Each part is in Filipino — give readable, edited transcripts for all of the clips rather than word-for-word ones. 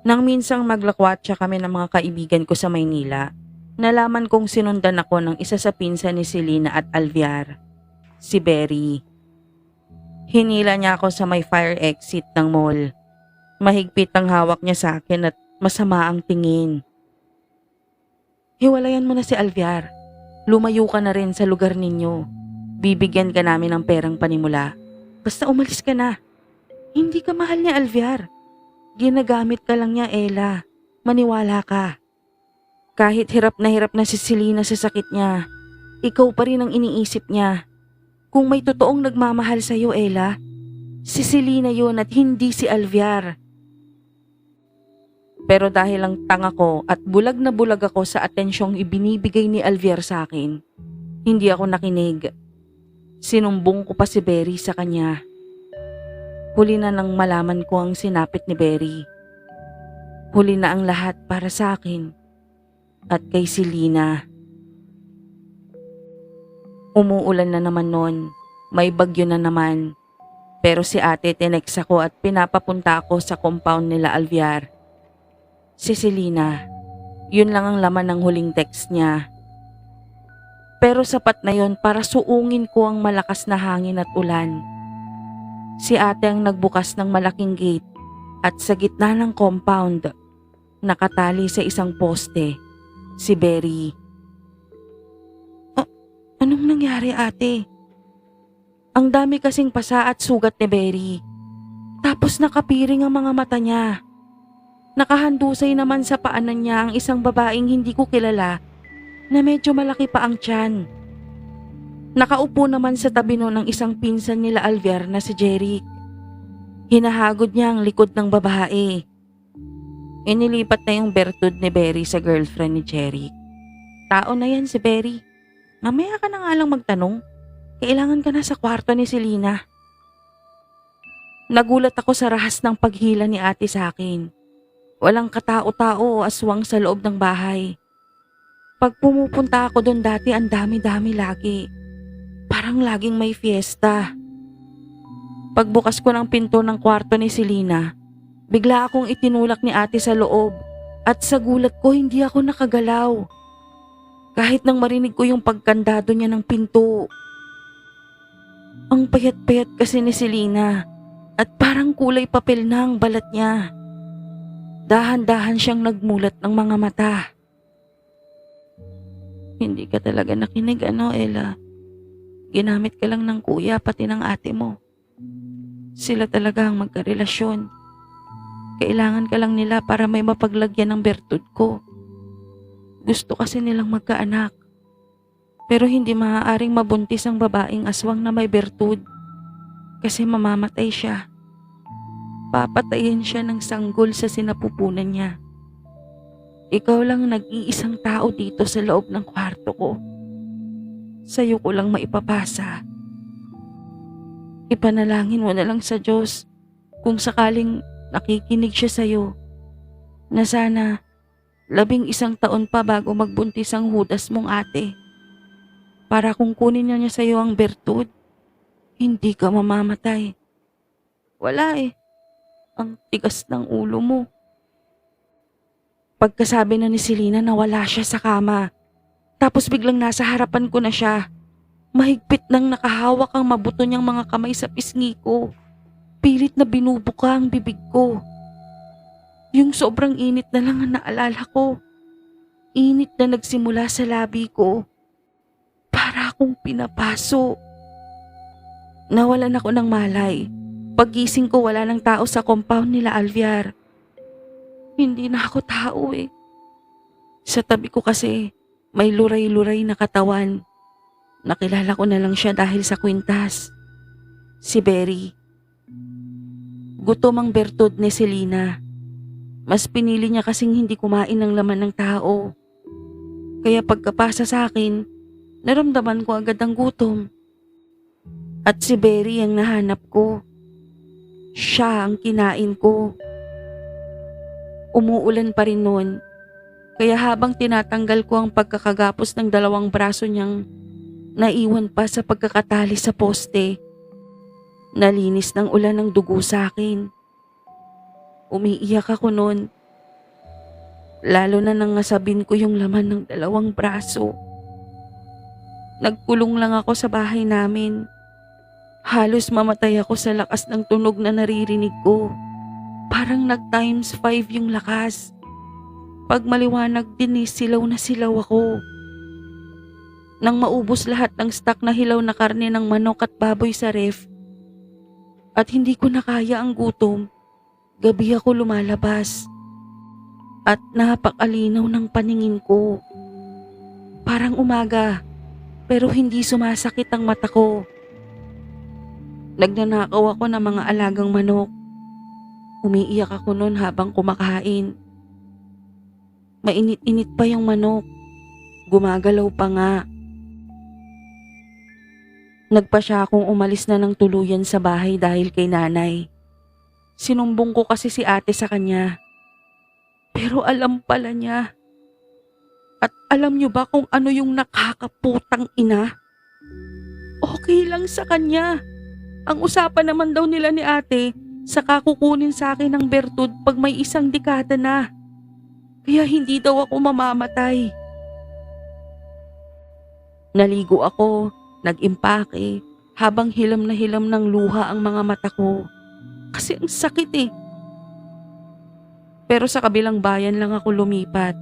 Nang minsang maglakwatsa kami ng mga kaibigan ko sa Maynila, nalaman kong sinundan ako ng isa sa pinsan ni Selena at Alviar, si Berry. Hinila niya ako sa may fire exit ng mall. Mahigpit ang hawak niya sa akin at masama ang tingin. Hiwalayan mo na si Alviar. Lumayo ka na rin sa lugar ninyo. Bibigyan ka namin ng perang panimula. Basta umalis ka na. Hindi ka mahal niya, Alviar. Ginagamit ka lang niya, Ella. Maniwala ka. Kahit hirap na si Selena sa sakit niya, ikaw pa rin ang iniisip niya. Kung may totoong nagmamahal sa'yo, Ella, si Selena yun at hindi si Alviar. Pero dahil lang tanga ko at bulag na bulag ako sa atensyong ibinibigay ni Alviar sa akin, hindi ako nakinig. Sinumbong ko pa si Berry sa kanya. Huli na nang malaman ko ang sinapit ni Berry. Huli na ang lahat para sa akin at kay Selena. Umuulan na naman noon. May bagyo na naman. Pero si ate tinext ako at pinapapunta ako sa compound nila Alviar. Si Selena, yun lang ang laman ng huling text niya. Pero sapat na yon para suungin ko ang malakas na hangin at ulan. Si ate ang nagbukas ng malaking gate at sa gitna ng compound, nakatali sa isang poste, si Berry. Anong nangyari, ate? Ang dami kasing pasa at sugat ni Berry. Tapos nakapiring ang mga mata niya. Nakahandusay naman sa paanan niya ang isang babaeng hindi ko kilala na medyo malaki pa ang tiyan. Nakaupo naman sa tabi noon ang isang pinsan nila Alviar na si Jeric. Hinahagod niya ang likod ng babae. Inilipat na yung bertud ni Berry sa girlfriend ni Jeric. Tao na yan si Berry. Mamaya ka na nga lang magtanong. Kailangan ka na sa kwarto ni Selena. Nagulat ako sa rahas ng paghila ni ate sa akin. Walang katao-tao o aswang sa loob ng bahay. Pag pumupunta ako doon dati, ang dami-dami lagi. Parang laging may fiesta. Pagbukas ko ng pinto ng kwarto ni Selena, bigla akong itinulak ni ate sa loob at sa gulat ko hindi ako nakagalaw. Kahit nang marinig ko yung pagkandado niya ng pinto. Ang payat-payat kasi ni Selena at parang kulay papel na ang balat niya. Dahan-dahan siyang nagmulat ng mga mata. Hindi ka talaga nakinig, Ella? Ginamit ka lang ng kuya pati ng ate mo. Sila talaga ang magkarelasyon. Kailangan ka lang nila para may mapaglagyan ng bertud ko. Gusto kasi nilang magkaanak. Pero hindi maaaring mabuntis ang babaeng aswang na may bertud. Kasi mamamatay siya. Papatayin siya ng sanggol sa sinapupunan niya. Ikaw lang nag-iisang tao dito sa loob ng kwarto ko. Sa'yo ko lang maipapasa. Ipanalangin mo na lang sa Diyos kung sakaling nakikinig siya sa'yo na sana 11 taon pa bago magbuntis ang hudas mong ate. Para kung kunin niya sa'yo ang bertud, hindi ka mamamatay. Wala eh. Ang tigas ng ulo mo. Pagkasabi na ni Selena nawala siya sa kama. Tapos biglang nasa harapan ko na siya. Mahigpit nang nakahawak ang mabuto niyang mga kamay sa pisngi ko. Pilit na binubuka ang bibig ko. Yung sobrang init na lang ang naalala ko. Init na nagsimula sa labi ko. Para akong pinapaso. Nawalan ako ng malay. Paggising ko wala ng tao sa compound nila Alviar. Hindi na ako tao eh. Sa tabi ko kasi may luray-luray na katawan. Nakilala ko na lang siya dahil sa kwintas. Si Berry. Gutom ang bertud ni Selena. Mas pinili niya kasing hindi kumain ng laman ng tao. Kaya pagkapasa sa akin, naramdaman ko agad ang gutom. At si Berry ang nahanap ko. Siya ang kinain ko. Umuulan pa rin noon. Kaya habang tinatanggal ko ang pagkakagapos ng 2 braso niyang naiwan pa sa pagkakatali sa poste, nalinis ng ulan ng dugo sa akin. Umiiyak ako noon Lalo na nang nasabin ko yung laman ng 2 braso. Nagkulong lang ako sa bahay namin. Halos mamatay ako sa lakas ng tunog na naririnig ko. Parang nag times 5 yung lakas. Pag maliwanag din silaw na silaw ako. Nang maubos lahat ng stock na hilaw na karne ng manok at baboy sa ref, at hindi ko na kaya ang gutom, gabi ako lumalabas. At napakalinaw ng paningin ko. Parang umaga, pero hindi sumasakit ang mata ko. Nagnanakaw ako ng mga alagang manok. Umiiyak ako noon habang kumakain. Mainit-init pa yung manok. Gumagalaw pa nga. Nagpa siya akong umalis na ng tuluyan sa bahay dahil kay nanay. Sinumbong ko kasi si ate sa kanya. Pero alam pala niya. At alam niyo ba kung ano yung nakakaputang ina? Okay lang sa kanya. Ang usapan naman daw nila ni ate, saka kukunin sa akin ng bertud pag may 1 dekada na. Kaya hindi daw ako mamamatay. Naligo ako, nag-impake, habang hilam na hilam ng luha ang mga mata ko. Kasi ang sakit eh. Pero sa kabilang bayan lang ako lumipat.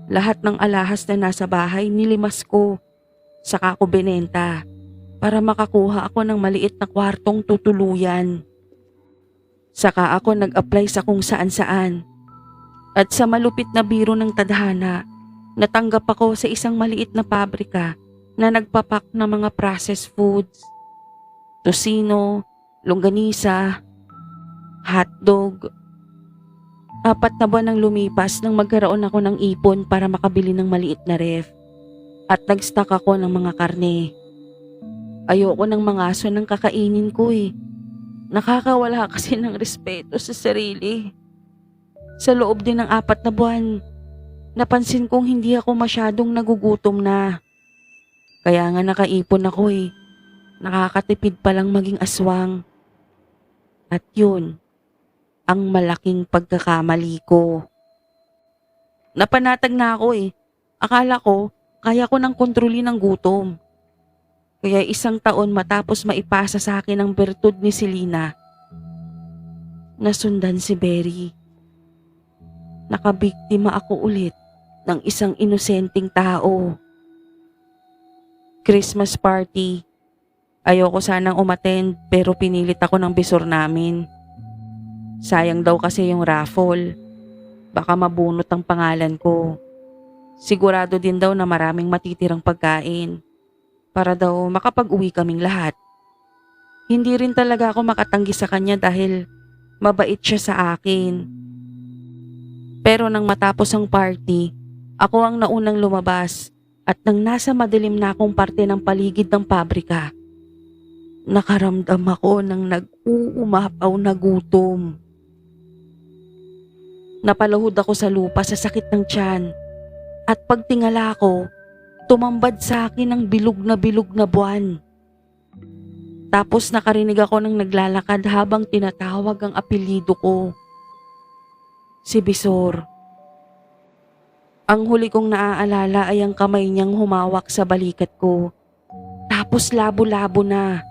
Lahat ng alahas na nasa bahay nilimas ko. Saka ko binenta para makakuha ako ng maliit na kwartong tutuluyan. Saka ako nag-apply sa kung saan-saan. At sa malupit na biro ng tadhana, natanggap ako sa isang maliit na pabrika na nagpapak ng mga processed foods. Tosino, longganisa, hotdog. 4 na buwan nang lumipas nang magkaroon ako ng ipon para makabili ng maliit na ref. At nag-stock ako ng mga karne. Ayoko ng mga aso ng kakainin ko eh. Nakakawala kasi ng respeto sa sarili. Sa loob din ng 4 na buwan, napansin kong hindi ako masyadong nagugutom na. Kaya nga nakaipon ako eh. Nakakatipid palang maging aswang. At yun, ang malaking pagkakamali ko. Napanatag na ako eh. Akala ko, kaya ko nang kontrolin ang gutom. Kaya 1 taon matapos maipasa sa akin ang bertud ni Selena, nasundan si Berry. Nakabiktima ako ulit ng isang inosenteng tao. Christmas party. Ayoko sanang umattend pero pinilit ako ng bisor namin. Sayang daw kasi yung raffle. Baka mabunot ang pangalan ko. Sigurado din daw na maraming matitirang pagkain. Para daw makapag-uwi kaming lahat. Hindi rin talaga ako makatanggi sa kanya dahil mabait siya sa akin. Pero nang matapos ang party, ako ang naunang lumabas at nang nasa madilim na akong parte ng paligid ng pabrika, nakaramdam ako ng nag-uumapaw na gutom. Napalahod ako sa lupa sa sakit ng tiyan at pagtingala ko, tumambad sa akin ang bilog na buwan. Tapos nakarinig ako ng naglalakad habang tinatawag ang apelyido ko. Si Bisor. Ang huli kong naaalala ay ang kamay niyang humawak sa balikat ko. Tapos labo-labo na.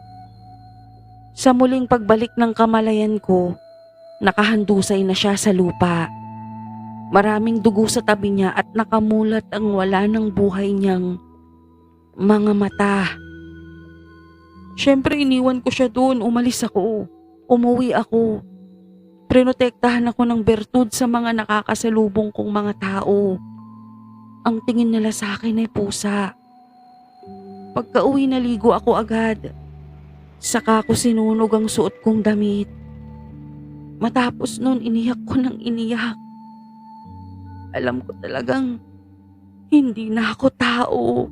Sa muling pagbalik ng kamalayan ko, nakahandusay na siya sa lupa. Maraming dugo sa tabi niya at nakamulat ang wala ng buhay niyang mga mata. Siyempre iniwan ko siya doon, umalis ako. Umuwi ako. Prinotektahan ako ng bertud sa mga nakakasalubong kong mga tao. Ang tingin nila sa akin ay pusa. Pagka-uwi naligo ako agad. Saka ko sinunog ang suot kong damit. Matapos nun iniyak ko ng iniyak. Alam ko talagang hindi na ako tao.